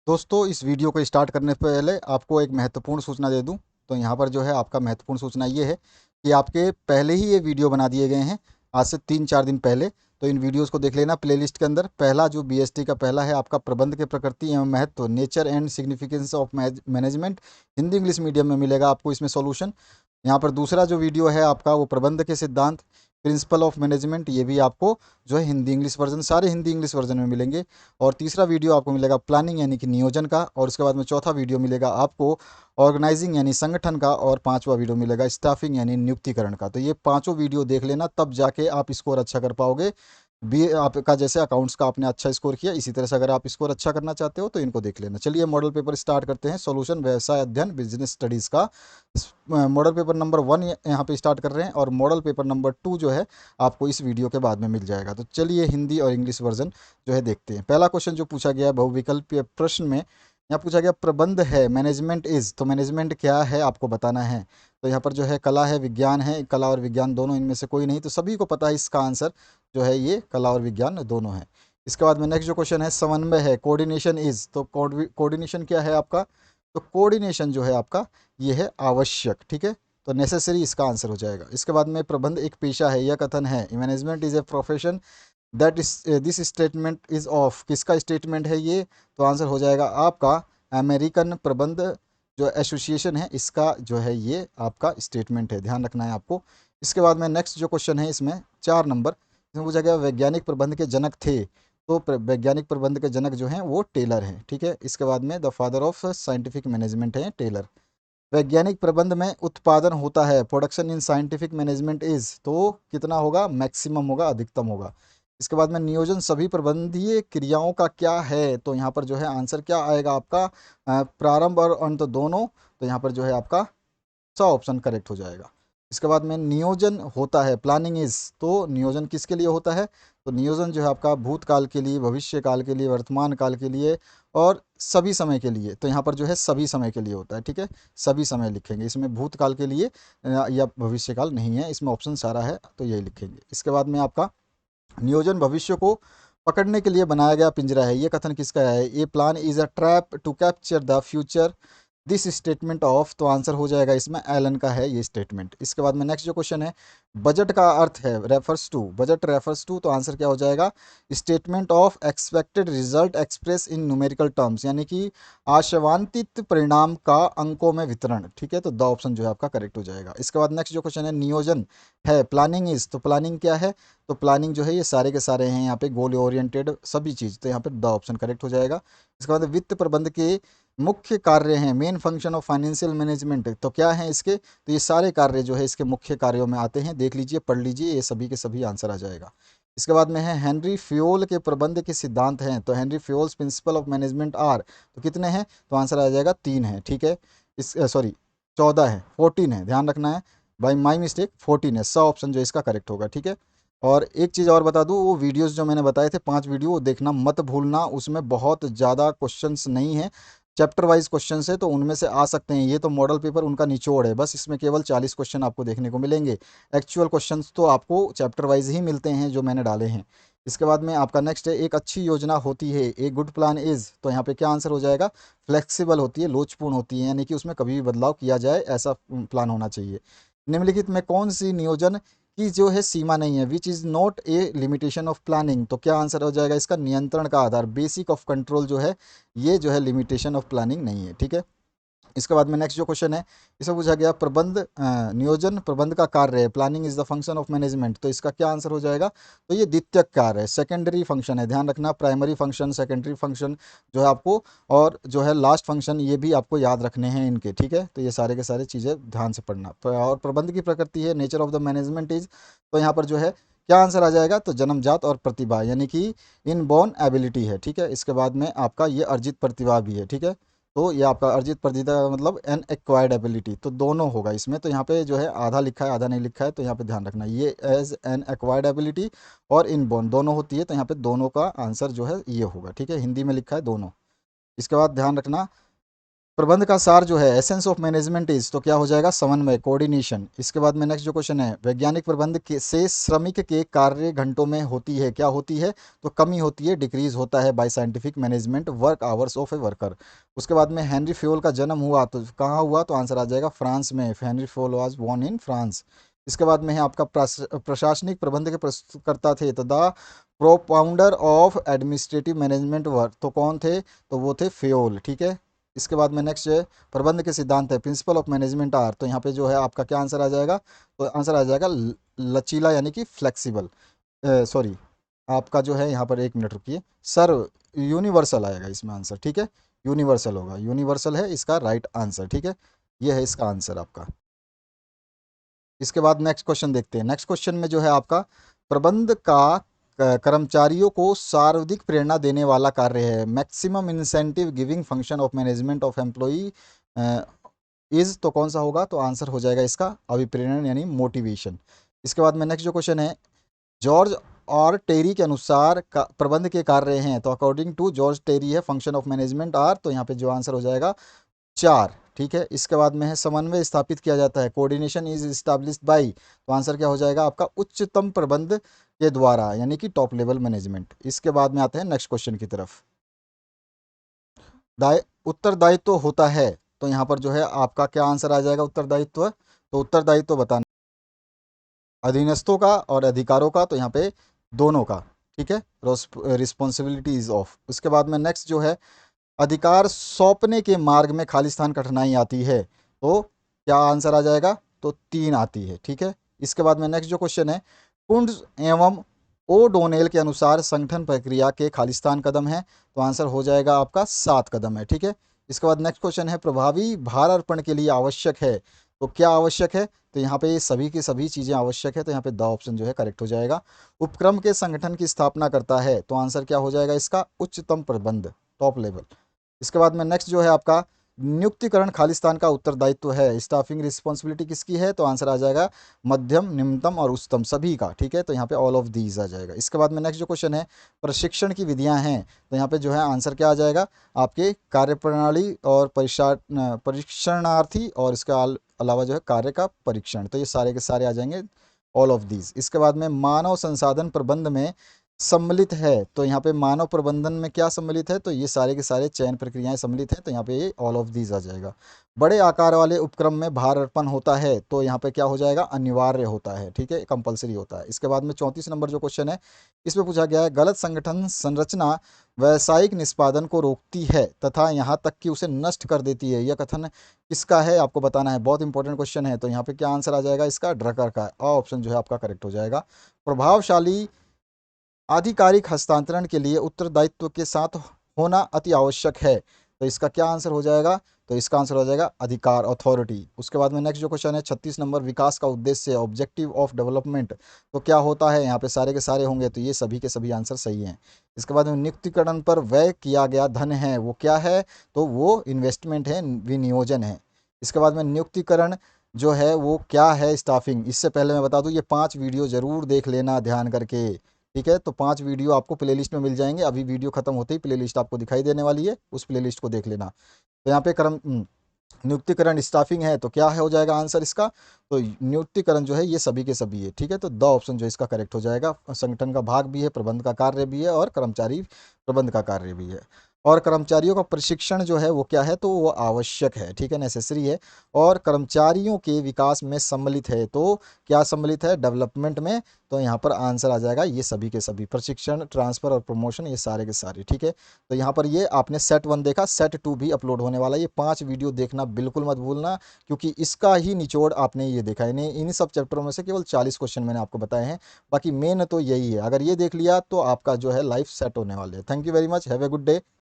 दोस्तों, इस वीडियो को स्टार्ट करने से पहले आपको एक महत्वपूर्ण सूचना दे दूं। तो यहाँ पर जो है आपका महत्वपूर्ण सूचना ये है कि आपके पहले ही ये वीडियो बना दिए गए हैं, आज से 3-4 दिन पहले। तो इन वीडियोस को देख लेना प्लेलिस्ट के अंदर। पहला जो बीएसटी का पहला है आपका प्रबंध के प्रकृति एवं महत्व, nature and significance of management, Hindi English medium में मिलेगा आपको इसमें सॉल्यूशन। यहाँ पर दूसरा जो वीडियो है आपका वो प्रबंध के सिद्धांत, प्रिंसिपल ऑफ मैनेजमेंट, ये भी आपको जो है हिंदी इंग्लिश वर्जन, सारे हिंदी इंग्लिश वर्जन में मिलेंगे। और तीसरा वीडियो आपको मिलेगा प्लानिंग यानी कि नियोजन का, और उसके बाद में चौथा वीडियो मिलेगा आपको ऑर्गेनाइजिंग यानी संगठन का, और पांचवा वीडियो मिलेगा स्टाफिंग यानी नियुक्तिकरण का। तो ये पांचों वीडियो देख लेना, तब जाके आप स्कोर अच्छा कर पाओगे। बी आपका जैसे अकाउंट्स का आपने अच्छा स्कोर किया, इसी तरह से अगर आप स्कोर अच्छा करना चाहते हो तो इनको देख लेना। चलिए मॉडल पेपर स्टार्ट करते हैं। सॉल्यूशन व्यवसाय अध्ययन बिजनेस स्टडीज़ का मॉडल पेपर नंबर 1 यहाँ पे स्टार्ट कर रहे हैं, और मॉडल पेपर नंबर 2 जो है आपको इस वीडियो के बाद में मिल जाएगा। तो चलिए हिंदी और इंग्लिश वर्जन जो है देखते हैं। पहला क्वेश्चन जो पूछा गया है बहुविकल्पीय प्रश्न में, यहाँ पूछा गया प्रबंध है, मैनेजमेंट इज, तो मैनेजमेंट क्या है आपको बताना है। तो यहाँ पर जो है कला है, विज्ञान है, कला और विज्ञान दोनों, इनमें से कोई नहीं, तो सभी को पता है इसका आंसर जो है ये कला और विज्ञान दोनों है। इसके बाद में नेक्स्ट जो क्वेश्चन है समन्वय है, कोऑर्डिनेशन इज, तो कोऑर्डिनेशन क्या है आपका, तो कोऑर्डिनेशन जो है आपका ये है आवश्यक, ठीक है, तो नेसेसरी इसका आंसर हो जाएगा। इसके बाद में प्रबंध एक पेशा है, यह कथन है, management is a profession, that is this statement is of, किसका स्टेटमेंट है ये, तो आंसर हो जाएगा आपका अमेरिकन प्रबंध जो एसोसिएशन है इसका जो है ये आपका स्टेटमेंट है, ध्यान रखना है आपको। इसके बाद में नेक्स्ट जो क्वेश्चन है इसमें 4 नंबर, इसमें पूछा गया वैज्ञानिक प्रबंध के जनक थे, तो वैज्ञानिक प्रबंध के जनक जो हैं वो टेलर हैं, ठीक है। इसके बाद में the father of scientific management है टेलर। वैज्ञानिक प्रबंध में उत्पादन होता है, production in scientific management is, तो कितना होगा, मैक्सिमम होगा, अधिकतम होगा। इसके बाद में नियोजन सभी प्रबंधीय क्रियाओं का क्या है, तो यहाँ पर जो है आंसर क्या आएगा आपका, प्रारंभ और अंत दोनों, तो यहाँ पर जो है आपका सा ऑप्शन करेक्ट हो जाएगा। इसके बाद में नियोजन होता है, प्लानिंग इज, तो नियोजन किसके लिए होता है, तो नियोजन जो है आपका भूतकाल के लिए, भविष्य काल के लिए, वर्तमान काल के लिए और सभी समय के लिए, तो यहाँ पर जो है सभी समय के लिए होता है, ठीक है। सभी समय लिखेंगे, इसमें भूतकाल के लिए या भविष्य काल नहीं है, इसमें ऑप्शन सारा है तो यही लिखेंगे। इसके बाद में आपका नियोजन भविष्य को पकड़ने के लिए बनाया गया पिंजरा है, ये कथन किसका है, a plan is a trap to capture the future this statement of, तो आंसर हो जाएगा इसमें एलन का है ये स्टेटमेंट। इसके बाद में नेक्स्ट जो क्वेश्चन है बजट का अर्थ है, refers to, budget refers to, तो आंसर क्या हो जाएगा, statement of expected result express in numerical terms, यानी कि आशावांतित परिणाम का अंकों में वितरण, ठीक है, तो द ऑप्शन जो है आपका करेक्ट हो जाएगा। इसके बाद नेक्स्ट जो क्वेश्चन है नियोजन है, प्लानिंग इज, तो प्लानिंग क्या है, तो प्लानिंग जो है ये सारे के सारे हैं यहाँ पे गोल ओरिएंटेड सभी चीज़, तो यहाँ पे द ऑप्शन करेक्ट हो जाएगा। इसके बाद वित्त प्रबंध के मुख्य कार्य हैं, main function of financial management, तो क्या है इसके, तो ये सारे कार्य जो है इसके मुख्य कार्यों में आते हैं, देख लीजिए पढ़ लीजिए, ये सभी के सभी आंसर आ जाएगा। इसके बाद में है हेनरी फ्योल के प्रबंध के सिद्धांत हैं, तो Henri Fayol's principle of management are, तो कितने हैं, तो आंसर आ जाएगा 3 है, ठीक है। इस सॉरी 14 है, 14 है, ध्यान रखना है, बाई माई मिस्टेक 14 है, स ऑप्शन जो इसका करेक्ट होगा, ठीक है। और एक चीज़ और बता दूँ, वो वीडियोस जो मैंने बताए थे 5 वीडियो, वो देखना मत भूलना, उसमें बहुत ज़्यादा क्वेश्चंस नहीं है, चैप्टर वाइज क्वेश्चन है, तो उनमें से आ सकते हैं, ये तो मॉडल पेपर उनका निचोड़ है, बस इसमें केवल 40 क्वेश्चन आपको देखने को मिलेंगे। एक्चुअल क्वेश्चंस तो आपको चैप्टर वाइज ही मिलते हैं जो मैंने डाले हैं। इसके बाद में आपका नेक्स्ट है एक अच्छी योजना होती है, ए गुड प्लान इज, तो यहाँ पे क्या आंसर हो जाएगा, फ्लेक्सिबल होती है, लोचपूर्ण होती है, यानी कि उसमें कभी भी बदलाव किया जाए ऐसा प्लान होना चाहिए। निम्नलिखित में कौन सी नियोजन की जो है सीमा नहीं है, which is not a limitation of planning, तो क्या आंसर हो जाएगा इसका, नियंत्रण का आधार, बेसिक ऑफ कंट्रोल जो है ये जो है लिमिटेशन ऑफ प्लानिंग नहीं है, ठीक है। इसके बाद में नेक्स्ट जो क्वेश्चन है इसमें पूछा गया प्रबंध नियोजन प्रबंध का कार्य है, planning is the function of management, तो इसका क्या आंसर हो जाएगा, तो ये द्वितीयक कार्य है, सेकेंडरी फंक्शन है, ध्यान रखना, प्राइमरी फंक्शन सेकेंडरी फंक्शन जो है आपको, और जो है लास्ट फंक्शन ये भी आपको याद रखने हैं इनके, ठीक है, तो ये सारे के सारे चीज़ें ध्यान से पढ़ना। और प्रबंध की प्रकृति है, nature of the management is, तो यहाँ पर जो है क्या आंसर आ जाएगा, तो जन्मजात और प्रतिभा यानी कि इनबॉर्न एबिलिटी है, ठीक है। इसके बाद में आपका ये अर्जित प्रतिभा भी है, ठीक है, तो ये आपका अर्जित प्रतिभा का मतलब एन एक्वायर्ड एबिलिटी, तो दोनों होगा इसमें, तो यहाँ पे जो है आधा लिखा है आधा नहीं लिखा है, तो यहाँ पे ध्यान रखना ये एज एन एक्वायर्ड एबिलिटी और इनबॉर्न दोनों होती है, तो यहाँ पे दोनों का आंसर जो है ये होगा, ठीक है, हिंदी में लिखा है दोनों। इसके बाद ध्यान रखना प्रबंध का सार जो है, एसेंस ऑफ मैनेजमेंट इज, तो क्या हो जाएगा, समन्वय, कोऑर्डिनेशन। इसके बाद में नेक्स्ट जो क्वेश्चन है, वैज्ञानिक प्रबंध के से श्रमिक के कार्य घंटों में होती है, क्या होती है, तो कमी होती है, डिक्रीज होता है bye scientific management work hours of a worker. उसके बाद में हेनरी फ्योल का जन्म हुआ तो कहाँ हुआ, तो आंसर आ जाएगा फ्रांस में, Henri Fayol was born in France. इसके बाद में है आपका प्रशासनिक प्रबंध के प्रस्तुतकर्ता थे तथा propounder of administrative management work, तो कौन थे, तो वो थे फ्योल, ठीक है। इसके बाद में नेक्स्ट है, प्रबंध के सिद्धांत है, प्रिंसिपल ऑफ मैनेजमेंट आर, तो यहाँ पे जो है आपका क्या आंसर आ जाएगा, तो आंसर आ जाएगा लचीला यानी कि फ्लेक्सिबल, सॉरी आपका जो है यहाँ पर, एक मिनट रुकिए सर, यूनिवर्सल आएगा इसमें आंसर, ठीक है, यूनिवर्सल होगा, यूनिवर्सल है इसका राइट आंसर, ठीक है, ये है इसका आंसर आपका। इसके बाद नेक्स्ट क्वेश्चन देखते हैं। नेक्स्ट क्वेश्चन में जो है आपका, प्रबंध का कर्मचारियों को सर्वाधिक प्रेरणा देने वाला कार्य है, maximum incentive giving function of management of employee is, तो कौन सा होगा, तो आंसर हो जाएगा इसका अभिप्रेरण यानी मोटिवेशन। इसके बाद में नेक्स्ट जो क्वेश्चन है, जॉर्ज और टेरी के अनुसार प्रबंध के कार्य हैं, तो अकॉर्डिंग टू जॉर्ज टेरी है फंक्शन ऑफ मैनेजमेंट आर, तो यहाँ पे जो आंसर हो जाएगा 4, ठीक है। इसके बाद में है, समन्वय स्थापित किया जाता है, कोऑर्डिनेशन इज स्टैब्लिश्ड बाय, तो आंसर क्या हो जाएगा आपका, उच्चतम प्रबंध के द्वारा यानी कि टॉप लेवल मैनेजमेंट। इसके बाद में आते हैं नेक्स्ट क्वेश्चन की तरफ। उत्तरदायित्व होता है, तो यहाँ पर जो है आपका क्या आंसर आ जाएगा, उत्तरदायित्व, तो उत्तरदायित्व बताना अधीनस्थों का और अधिकारों का, तो यहाँ पे दोनों का, ठीक है, रिस्पॉन्सिबिलिटीज ऑफ। उसके बाद में नेक्स्ट जो है, अधिकार सौंपने के मार्ग में खालिस्तान कठिनाई आती है, तो क्या आंसर आ जाएगा, तो 3 आती है, ठीक है। इसके बाद में नेक्स्ट जो क्वेश्चन है, कुंड्स एवं ओ डोनेल के अनुसार संगठन प्रक्रिया के खालिस्तान कदम है, तो आंसर हो जाएगा आपका 7 कदम है, ठीक है। इसके बाद नेक्स्ट क्वेश्चन है, प्रभावी भार अर्पण के लिए आवश्यक है, तो क्या आवश्यक है, तो यहाँ पे सभी की सभी चीज़ें आवश्यक है, तो यहाँ पे द ऑप्शन जो है करेक्ट हो जाएगा। उपक्रम के संगठन की स्थापना करता है, तो आंसर क्या हो जाएगा इसका, उच्चतम प्रबंध, टॉप लेवल। इसके बाद में नेक्स्ट जो है आपका, नियुक्तिकरण खालिस्तान का उत्तरदायित्व है, स्टाफिंग रिस्पॉन्सिबिलिटी किसकी है, तो आंसर आ जाएगा मध्यम, निम्नतम और उच्चतम सभी का, ठीक है, तो यहाँ पे ऑल ऑफ दीज आ जाएगा। इसके बाद में नेक्स्ट जो क्वेश्चन है, प्रशिक्षण की विधियां हैं, तो यहाँ पे जो है आंसर क्या आ जाएगा, आपके कार्यप्रणाली और परीक्षणार्थी और इसके अलावा जो है कार्य का परीक्षण, तो ये सारे के सारे आ जाएंगे ऑल ऑफ दीज। इसके बाद में मानव संसाधन प्रबंध में सम्मिलित है, तो यहाँ पे मानव प्रबंधन में क्या सम्मिलित है, तो ये सारे के सारे चयन प्रक्रियाएं सम्मिलित हैं, तो यहाँ पे ये ऑल ऑफ दीज आ जाएगा। बड़े आकार वाले उपक्रम में भार अर्पण होता है, तो यहाँ पे क्या हो जाएगा, अनिवार्य होता है, ठीक है, कंपलसरी होता है। इसके बाद में 34 नंबर जो क्वेश्चन है, इसमें पूछा गया है, गलत संगठन संरचना व्यावसायिक निष्पादन को रोकती है तथा यहाँ तक कि उसे नष्ट कर देती है, यह कथन किसका है, आपको बताना है, बहुत इंपॉर्टेंट क्वेश्चन है। तो यहाँ पे क्या आंसर आ जाएगा इसका, ड्रकर का, ऑप्शन जो है आपका करेक्ट हो जाएगा। प्रभावशाली आधिकारिक हस्तांतरण के लिए उत्तरदायित्व के साथ होना अति आवश्यक है, तो इसका क्या आंसर हो जाएगा, तो इसका आंसर हो जाएगा अधिकार, अथॉरिटी। उसके बाद में नेक्स्ट जो क्वेश्चन है 36 नंबर, विकास का उद्देश्य, ऑब्जेक्टिव ऑफ डेवलपमेंट, तो क्या होता है, यहाँ पे सारे के सारे होंगे, तो ये सभी के सभी आंसर सही हैं। इसके बाद में नियुक्तिकरण पर व्यय किया गया धन है, वो क्या है, तो वो इन्वेस्टमेंट है, विनियोजन है। इसके बाद में नियुक्तिकरण जो है वो क्या है, स्टाफिंग। इससे पहले मैं बता दूं, ये 5 वीडियो जरूर देख लेना ध्यान करके, ठीक है, तो 5 वीडियो आपको प्लेलिस्ट में मिल जाएंगे, अभी वीडियो खत्म होते ही प्लेलिस्ट आपको दिखाई देने वाली है, उस प्लेलिस्ट को देख लेना। तो यहाँ पे नियुक्तिकरण स्टाफिंग है, तो क्या हो जाएगा आंसर इसका, तो नियुक्तिकरण जो है ये सभी के सभी है, ठीक है, तो द ऑप्शन जो है इसका करेक्ट हो जाएगा। संगठन का भाग भी है, प्रबंध का कार्य भी है और कर्मचारी प्रबंध का कार्य भी है। और कर्मचारियों का प्रशिक्षण जो है वो क्या है, तो वो आवश्यक है, ठीक है, नेसेसरी है, और कर्मचारियों के विकास में सम्मिलित है, तो क्या सम्मिलित है, डेवलपमेंट में, तो यहाँ पर आंसर आ जाएगा ये सभी के सभी, प्रशिक्षण, ट्रांसफर और प्रमोशन, ये सारे के सारे, ठीक है। तो यहाँ पर ये आपने सेट 1 देखा, सेट 2 भी अपलोड होने वाला है, ये 5 वीडियो देखना बिल्कुल मत भूलना, क्योंकि इसका ही निचोड़ आपने ये देखा है, इन सब चैप्टरों में से केवल 40 क्वेश्चन मैंने आपको बताए हैं, बाकी मेन तो यही है, अगर ये देख लिया तो आपका जो है लाइफ सेट होने वाले है। Thank you very much, have a good day.